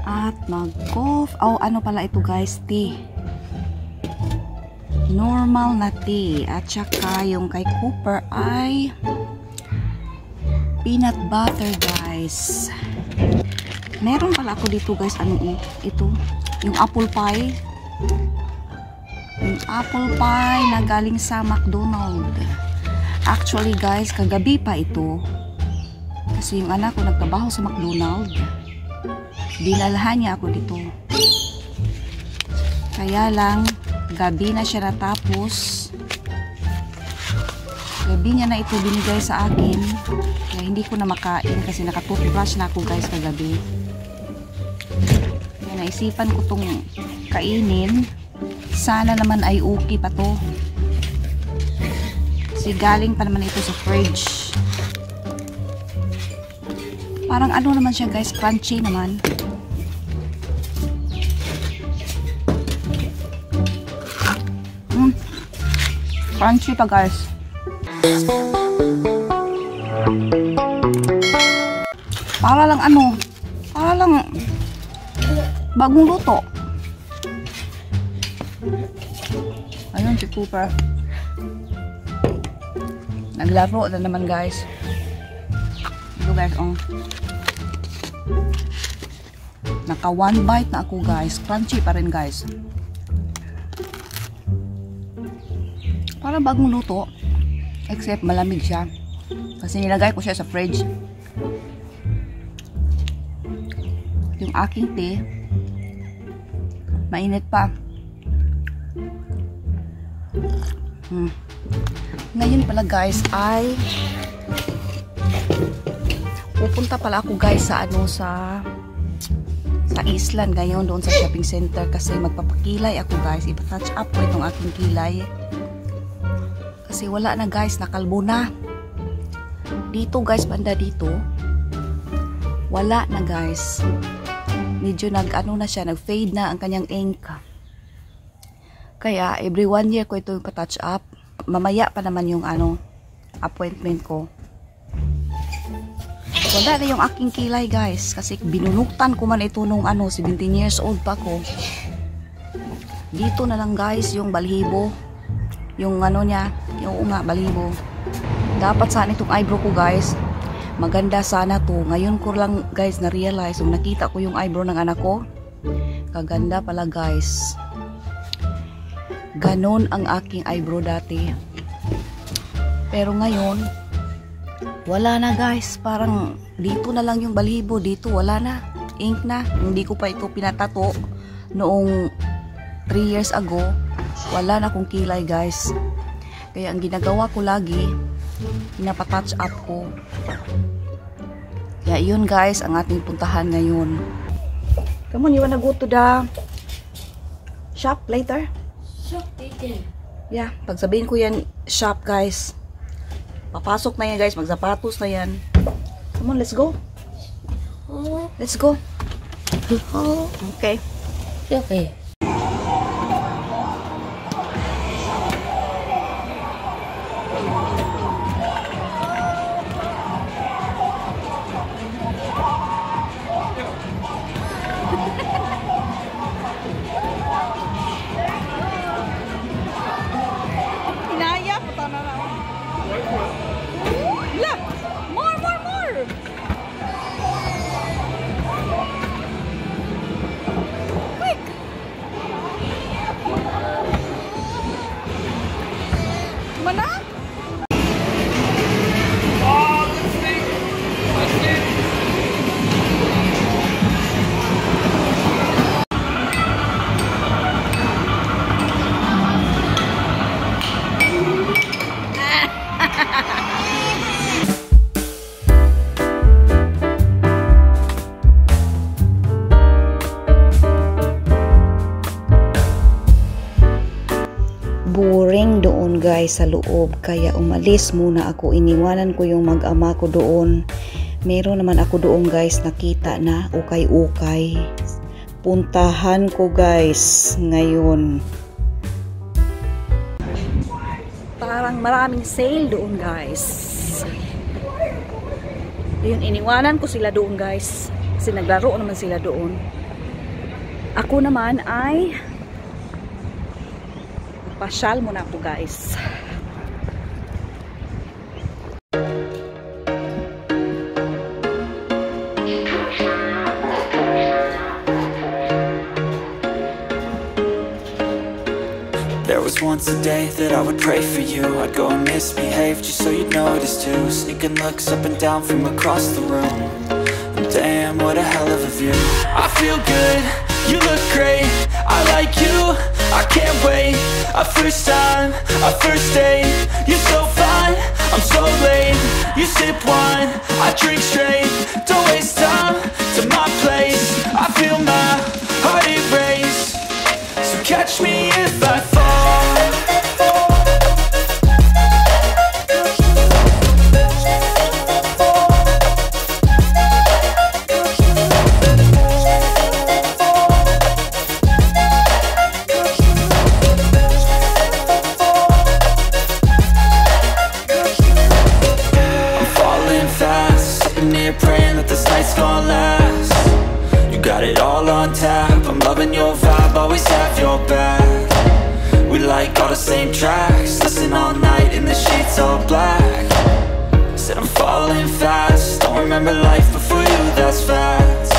At mag-coffee. Oh, ano pala ito guys? Tea. Normal na tea. At saka yung kay Cooper ay peanut butter guys. Meron pala ako dito guys. Ano ito? Yung apple pie. Yung apple pie na galing sa McDonald's. Actually guys, kagabi pa ito. Kasi yung anak ko nagtrabaho sa McDonald's. Dinalhan niya ako dito. Kaya lang, gabi na siya natapos. Gabi niya na ito binigay sa akin. Kaya hindi ko na makain kasi nakatoothbrush na ako guys kagabi. Kaya naisipan ko tong kainin. Sana naman ay okay pa to. Kasi galing pa naman ito sa fridge. Parang ano naman siya guys, crunchy naman. Crunchy pa guys. Para lang ano, para lang bagong luto. Ayun si Cooper. Naglaro na naman guys. Ito guys, naka one bite na ako guys. Crunchy pa rin guys. Para bagong luto. Except malamig siya. Kasi nilagay ko siya sa fridge. Yung aking tea, mainit pa. Ngayon pala guys ay pupunta pala ako guys sa Island ngayon doon sa shopping center kasi magpapakilay ako guys. Ipa-touch up ko itong aking kilay. Kasi wala na guys, nakalbo na. Dito guys, banda dito. Wala na guys. Medyo nag-ano na siya, nag-fade na ang kanyang ink. Kaya every 1 year ko ito yung pa-touch up. Mamaya pa naman yung appointment ko. Wala na yung aking kilay guys. Kasi binunuktan ko man ito nung 17 years old pa ko. Dito na lang guys yung balhibo. Yung niya, yung balhibo. Dapat sana itong eyebrow ko guys. Maganda sana to. Ngayon ko lang guys na-realize. Kung nakita ko yung eyebrow ng anak ko. Kaganda pala guys. Ganon ang aking eyebrow dati. Pero ngayon, wala na guys. Parang dito na lang yung balhibo. Dito wala na. Ink na. Hindi ko pa ito pinatato noong 3 years ago. Wala na akong kilay guys. Kaya ang ginagawa ko lagi, pinapa-touch up ko. Kaya yun guys, ang ating puntahan ngayon. Come on, you wanna go to the shop later? Shop later? Yeah, pagsabihin ko yan, shop guys. Papasok na yan guys, magsapatos na yan. Come on, let's go. Let's go. Okay. Okay. Boring doon guys sa loob, kaya umalis muna ako. Iniwanan ko yung mag-ama ko doon. Meron naman ako doon guys, nakita na ukay-ukay. Puntahan ko guys ngayon. Parang maraming sale doon guys. Yun, iniwanan ko sila doon guys kasi naglaro naman sila doon. Ako naman ay pasyal muna po guys. There was once a day that I would pray for you. I'd go and misbehave just so you'd notice too. Sneaking looks up and down from across the room. And damn, what a hell of a view. I feel good, you look great, I like you, I can't wait. A first time, a first date. You're so fine, I'm so late. You sip wine, I drink straight. Don't waste time to my place. I feel my heart erase. So catch me if I fall. Praying that this night's gonna last. You got it all on tap, I'm loving your vibe, always have your back. We like all the same tracks, listen all night in the sheets all black. Said I'm falling fast, don't remember life before you, that's facts.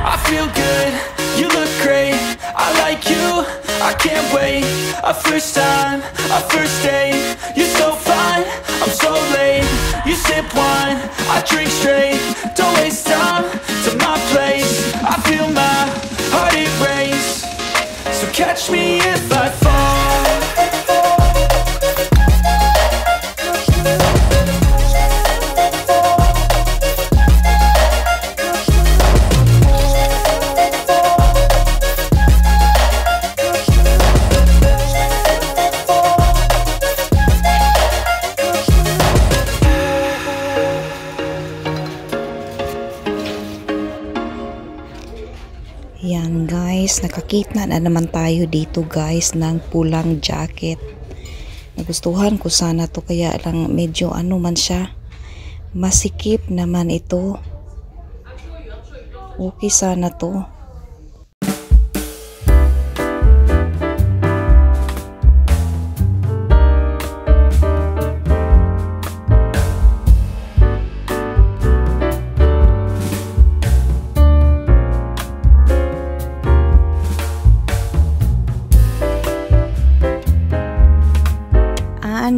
I feel good, you look great, I like you, I can't wait. A first time, a first date. You're so fine, I'm so late. You sip wine, I drink straight. Don't waste time to my place. I feel my heart erase. So catch me if I fall. Yan guys, nakakita na naman tayo dito guys ng pulang jacket. Nagustuhan ko sana to, kaya lang medyo ano man siya, masikip naman ito. Okay sana to.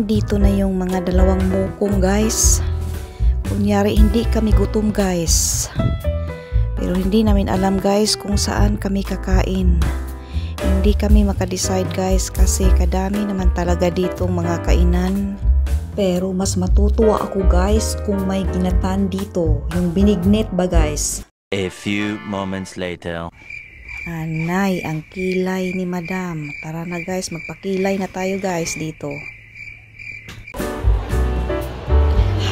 Dito na yung mga dalawang mukong guys. Kunyari hindi kami gutom guys, pero hindi namin alam guys kung saan kami kakain. Hindi kami makadecide guys kasi kadami naman talaga ditong mga kainan. Pero mas matutuwa ako guys kung may ginatan dito, yung binignet ba guys. A few moments later. Anay, ang kilay ni madam. Tara na guys, magpakilay na tayo guys dito.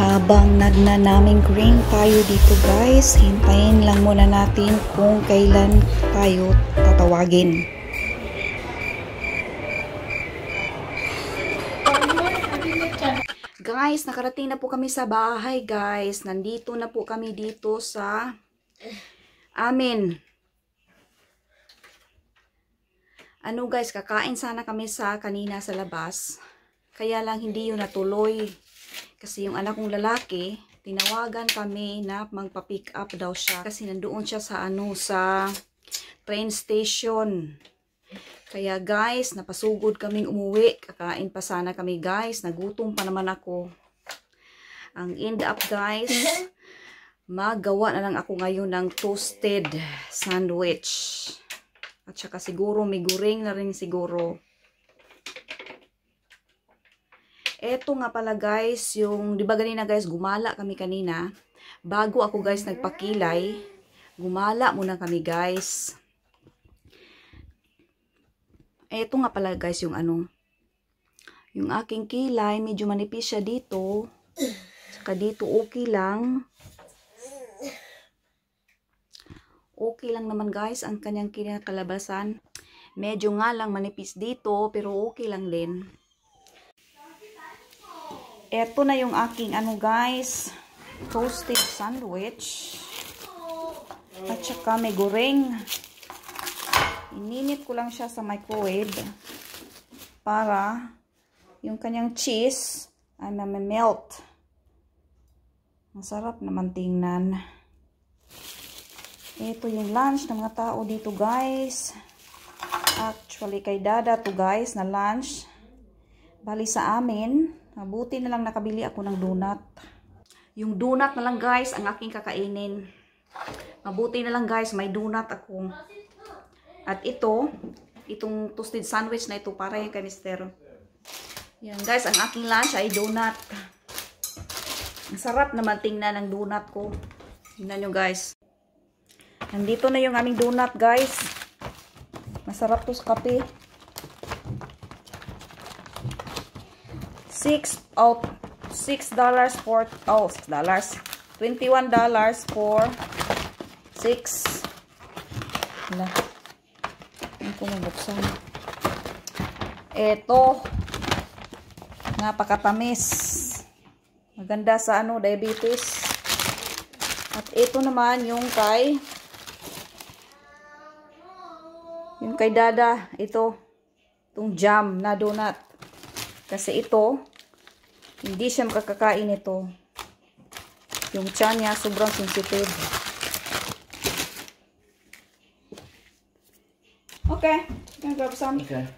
Habang nagnanaming green tayo dito guys, hintayin lang muna natin kung kailan tayo tatawagin. Guys, nakarating na po kami sa bahay guys. Nandito na po kami dito sa amin. Ano guys, kakain sana kami kanina sa labas. Kaya lang hindi yun natuloy. Kasi yung anak kong lalaki, tinawagan kami na magpa-pick up daw siya. Kasi nandoon siya sa sa train station. Kaya guys, napasugod kaming umuwi. Kakain pa sana kami guys. Nagutom pa naman ako. Ang end up guys, magawa na lang ako ngayon ng toasted sandwich. At saka siguro may guring na rin siguro. Eto nga pala guys, yung, di ba ganina guys, gumala kami kanina. Bago ako guys nagpakilay, gumala muna kami guys. Eto nga pala guys, yung yung aking kilay, medyo manipis siya dito. Saka dito okay lang. Okay lang naman guys, ang kanyang kinakalabasan. Medyo nga lang manipis dito, pero okay lang din. Eto na yung aking guys, toasted sandwich. At saka may goreng. Ininit ko lang siya sa microwave para yung kanyang cheese ay mamemelt. Masarap naman tingnan. Ito yung lunch ng mga tao dito, guys. Actually, kay Dada to, guys, na lunch. Bali sa amin, mabuti na lang nakabili ako ng donut. Yung donut na lang, guys, ang aking kakainin. Mabuti na lang, guys, may donut ako. At itong toasted sandwich na ito, para yung kay Mister. Yan, guys, ang aking lunch ay donut. Ang sarap naman tingnan ng donut ko. Tingnan nyo, guys. Nandito na yung aming donut, guys. Masarap to sa kape. $6 for $6. $21 for 6. Wala. Ano ko mabuksan? Ito. Napakatamis. Maganda sa diabetes. At ito naman yung kay Dada, itong jam na donut. Kasi ito, hindi siya makakakain ito. Yung tiyan niya, sobrang sensitive. Okay. Can I grab some? Okay.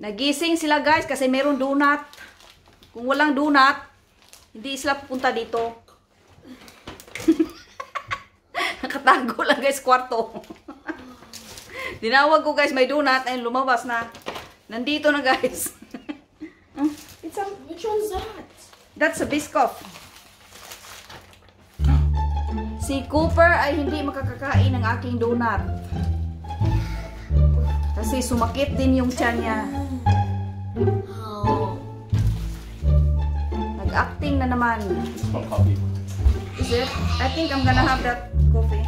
Nagising sila, guys, kasi meron donut. Kung walang donut, hindi sila pupunta dito. Nakatago lang, guys, kwarto. Dinawag ko, guys, may donut, and lumabas na. Nandito na, guys. It's a, Which one's that? that's a Biscoff. Si Cooper ay hindi makakakain ng aking donut. Kasi sumakit din yung tiyan niya. Oh. Nag-acting na naman. Hot coffee. Is it? I think I'm gonna have that coffee.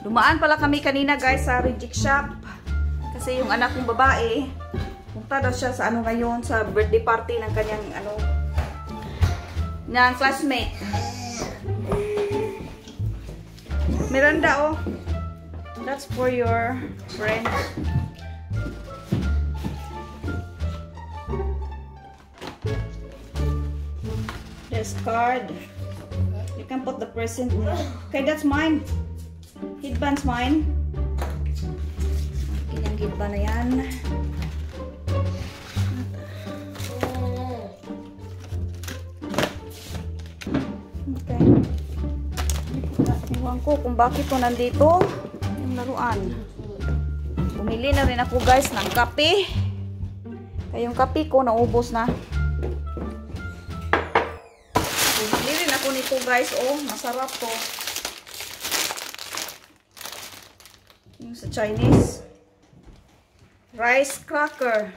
Dumaan pala kami kanina, guys, sa reject shop. Kasi yung anak kong babae, punta daw siya sa ngayon, sa birthday party ng kanyang ng classmate. Miranda, oh. That's for your friend. There's card. You can put the present there. Okay, that's mine. Headband's mine. Okay, yung headband na yan. Okay. Iwan ko kung bakit to nandito. Yung laruan. Bumili na rin ako, guys, ng kape. Kaya yung kape ko naubos na. Bumili rin ako nito, guys. Oh, masarap to. Yung sa Chinese. Rice cracker.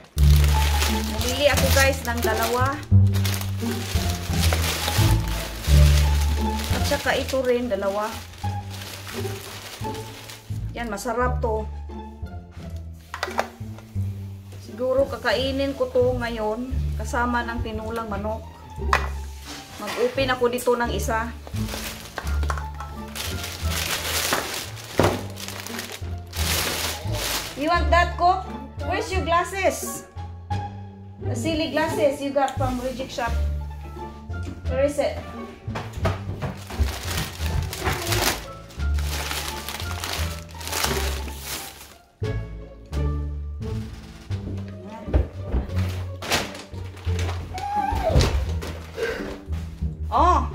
Bumili ako, guys, ng dalawa. At saka ito rin, dalawa. Yan, masarap to. Siguro kakainin ko to ngayon kasama ng tinulang manok. Mag-open ako dito ng isa. You want that, Cook? Where's your glasses? The silly glasses you got from Reject Shop. Where is it? Oh!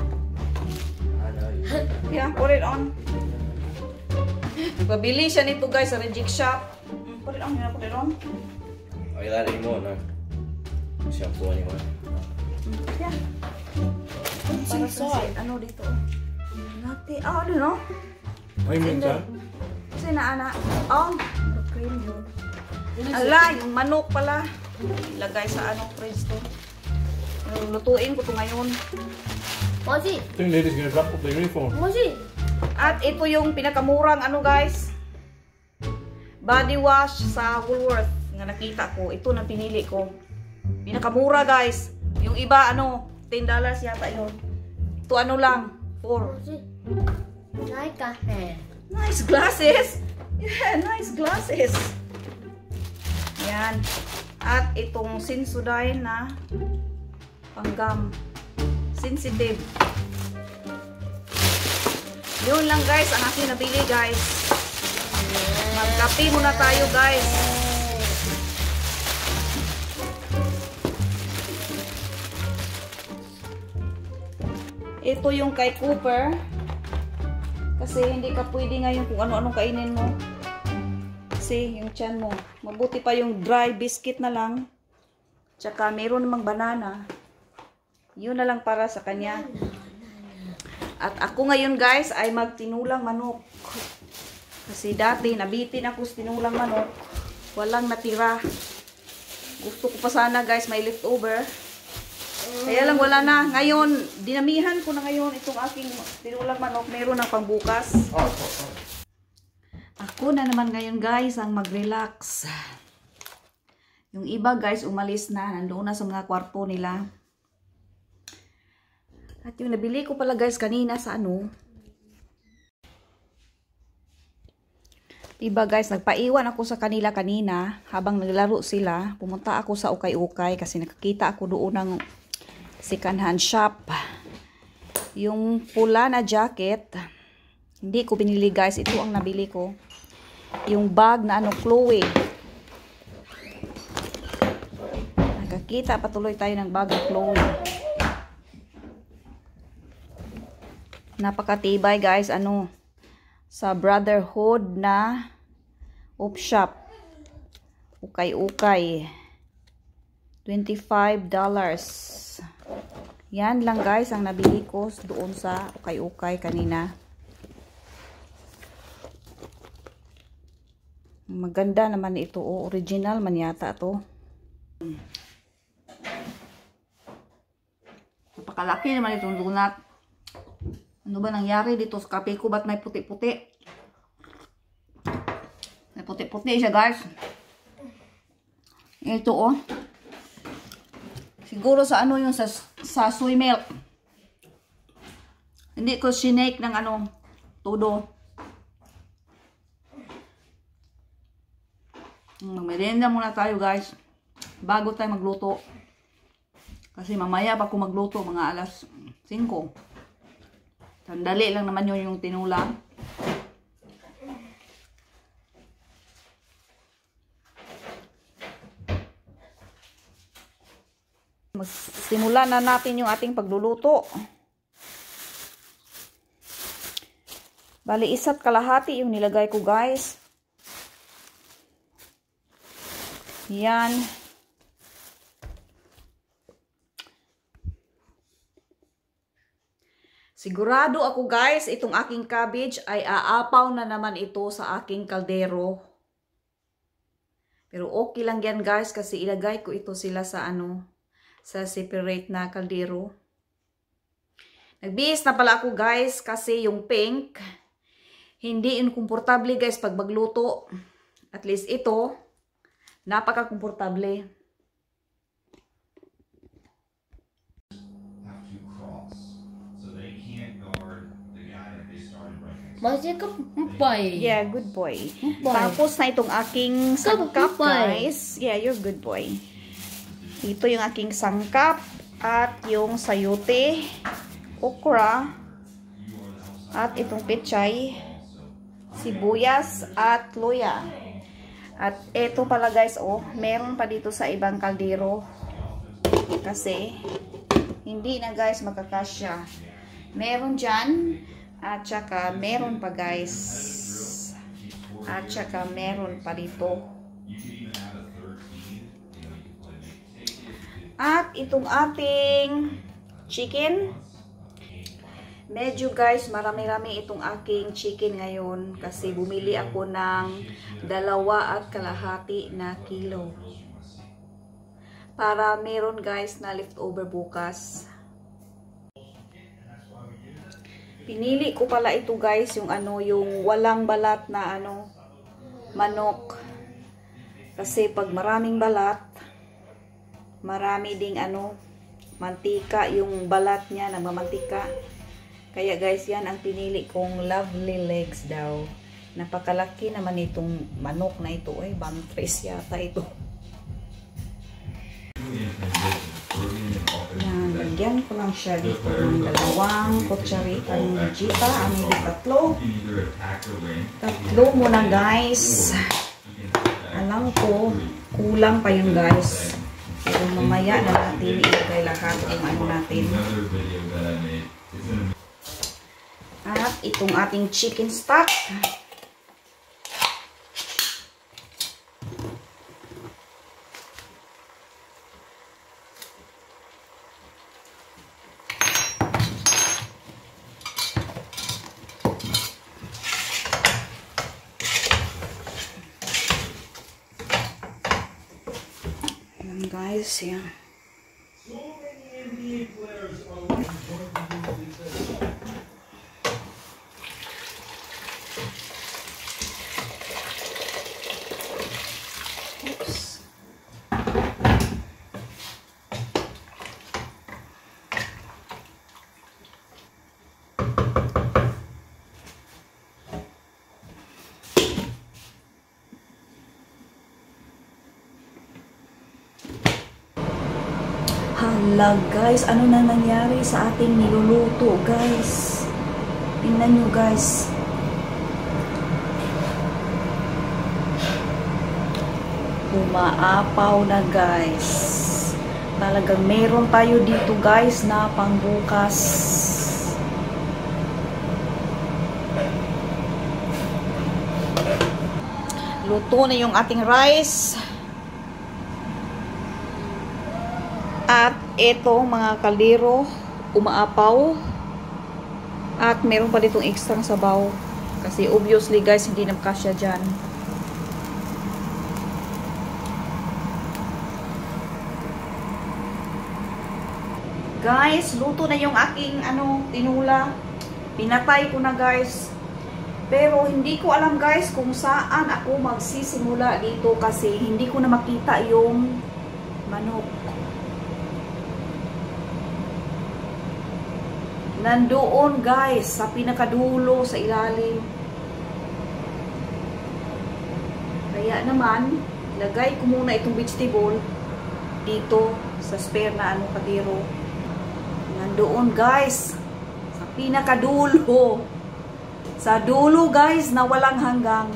Yeah, put it on. Nagpabili siya nito, guys, sa Reject Shop. Put it on, put it on. Are you allowed anymore? No. Shampoo anymore. Yeah. What's inside? Ano dito? Nati, oh, ano no? Ay, minta. Kasi na, oh, cream yun. Ala, yung manok pala. Ilagay sa fridge to. Lutuin ko to ngayon. What's it? I think lady's gonna drop up the uniform. What's it? At ito yung pinakamurang guys. Body wash sa Woolworth nga nakita ko. Ito na pinili ko. Pinakamura, guys. Yung iba $10 yata yun. Ito lang, 4. What's it? Like a hair. Nice glasses. Yeah, nice glasses. Yan. At itong Sensodyne na panggam. Sensitive. Yun lang guys, ang aking nabili guys. Magkape muna tayo guys. Ito yung kay Cooper. Kasi hindi ka pwede ngayon kung ano-anong kainin mo. Kasi yung tiyan mo. Mabuti pa yung dry biscuit na lang. Tsaka meron namang banana. Yun na lang para sa kanya. At ako ngayon guys ay magtinulang manok. Kasi dati nabitin ako sa tinulang manok. Walang natira. Gusto ko pa sana guys may leftover. Kaya lang wala na. Ngayon, dinamihan ko na ngayon itong aking tinulang manok. Meron ng pangbukas. Ako na naman ngayon guys ang mag-relax. Yung iba guys umalis na. Nandoon na sa mga kwarto nila. At yung nabili ko pala guys kanina sa ano. Diba guys, nagpaiwan ako sa kanila kanina. Habang naglaro sila, pumunta ako sa ukay-ukay. Kasi nakakita ako doon ng second hand shop. Yung pula na jacket, hindi ko binili guys. Ito ang nabili ko. Yung bag na ano, Chloe. Nakakita patuloy tayo ng bag na Chloe. Napakatibay guys. Ano, sa Brotherhood na op shop. Ukay-ukay. $25. Yan lang guys ang nabili ko doon sa ukay-ukay kanina. Maganda naman ito. Oh, original man yata to. Napakalaki naman itong donut. Ano ba nangyari dito sa kape ko? Ba't may puti-puti? May puti-puti siya guys. Ito oh. Siguro sa ano yung sa soy milk. Hindi ko sinake ng ano, todo. Magmerienda muna tayo guys. Bago tayo magluto. Kasi mamaya pa ako magluto mga alas 5. Sandali lang naman yung tinulang. Simulan na natin yung ating pagluluto. Bali, 1 kalahati yung nilagay ko guys. Yan. Sigurado ako guys, itong aking cabbage ay aapaw na naman ito sa aking kaldero. Pero okay lang yan guys kasi ilagay ko ito sila sa ano, sa separate na kaldero. Nagbihis na pala ako guys kasi yung pink hindi komportable guys pag magluto. At least ito napaka-komportable. Masih ka boy. Yeah, good boy. boy. Tapos na itong aking sangkap boy. guys. Yeah, you're good boy. Ito yung aking sangkap at yung sayote, okra, at itong pechay, sibuyas at luya. At ito pala guys, oh, meron pa dito sa ibang kaldero. Kasi hindi na guys makakasya. Meron dyan. At saka meron pa guys. At saka meron pa dito. At itong ating chicken. Medyo guys marami-rami itong aking chicken ngayon. Kasi bumili ako ng 2.5 na kilo. Para meron guys na leftover bukas. Pinili ko pala ito guys, yung ano, yung walang balat na ano, manok. Kasi pag maraming balat, marami ding ano, mantika, yung balat niya, nagmamantika. Kaya guys, yan ang pinili kong lovely legs daw. Napakalaki naman itong manok na ito. Ay, bantres yata ito. Yan, lagyan ko lang siya dito ng 2 kutsarita ng vegeta. Ano yung 3? 3 muna guys. Alam ko, kulang pa yun guys. Pero mamaya na natin ilagay lahat kung ano natin. At itong ating chicken stock. Guys, yan. Oops. Hala guys, ano na nangyari sa ating niluluto guys? Tingnan nyo guys. Umaapaw na guys. Talagang meron tayo dito guys na pangbukas. Luto na yung ating rice. At ito mga kaldero, umaapaw. At meron pa ditong extra sabaw. Kasi obviously guys, hindi na kasya dyan. Guys, luto na yung aking tinula. Pinatay ko na guys. Pero hindi ko alam guys kung saan ako magsisimula dito kasi hindi ko na makita yung manok. Nandoon guys, sa pinakadulo, sa ilalim. Kaya naman, lagay ko muna itong vegetable dito sa spare na kadiro. Nandoon guys, sa pinakadulo. Sa dulo guys, na walang hanggang.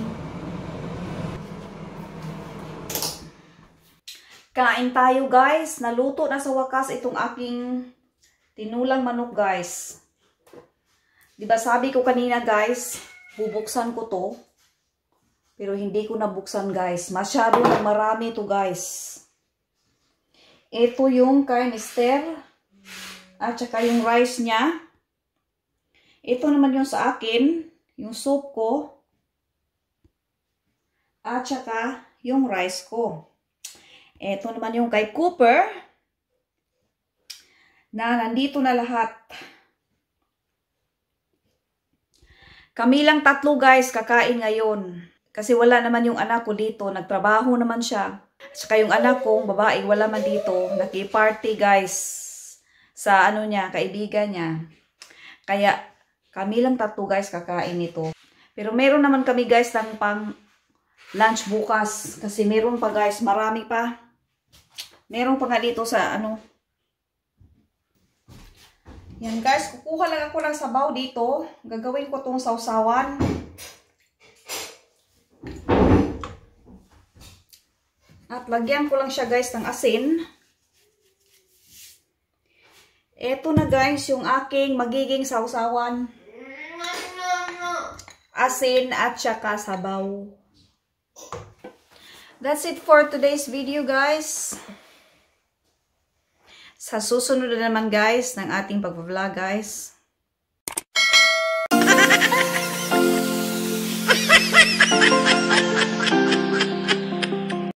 Kain tayo guys. Naluto na sa wakas itong aking tinulang manok guys. Diba sabi ko kanina guys, bubuksan ko to. Pero hindi ko nabuksan guys. Masyado na marami to guys. Ito yung kay Mister. At saka yung rice niya. Ito naman yung sa akin. Yung soup ko. At saka yung rice ko. Ito naman yung kay Cooper. Na nandito na lahat. Kami lang 3 guys kakain ngayon. Kasi wala naman yung anak ko dito. Nagtrabaho naman siya. Saka yung anak kong babae wala man dito. Naki-party guys. Sa niya, kaibigan niya. Kaya kami lang 3 guys kakain ito. Pero meron naman kami guys ng pang lunch bukas. Kasi meron pa guys. Marami pa. Meron pa nga dito sa Yan guys, kukuha lang ako ng sabaw dito. Gagawin ko tong sausawan. At lagyan ko lang siya guys ng asin. Ito na guys yung aking magiging sausawan. Asin at saka sabaw. That's it for today's video guys. Sa susunod na naman guys ng ating pag-vlog guys.